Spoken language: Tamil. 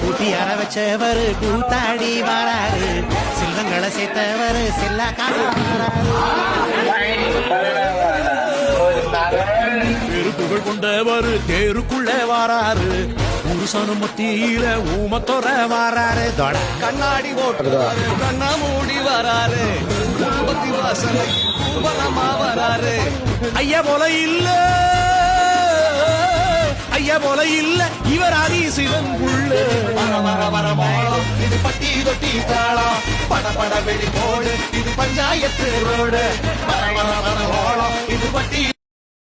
கூட்டியார வச்சவர் கூத்தாடி வாராரு, செல்வங்களை சேர்த்தவர் செல்லா காசு பெருப்புகள் கொண்டவர் தேருக்குள்ள வாராரு, புருஷனும் மத்தியில ஊமத்தொர வாராரு. கண்ணாடி ஓட்டு கண்ணா மூடி வராரு, குடும்பத்தி வாசலை கும்பலமா வராரு. ஐயா போல இல்ல, ஐயா போல இல்ல இவர் ஆதி சிவன் உள்ள. வர வர வர மோளம் இது பட்டி தொட்டி தாளம், பட பட வெடி போடு இது பஞ்சாயத்து ரோடு. வர வர வர மோளம் இது பட்டி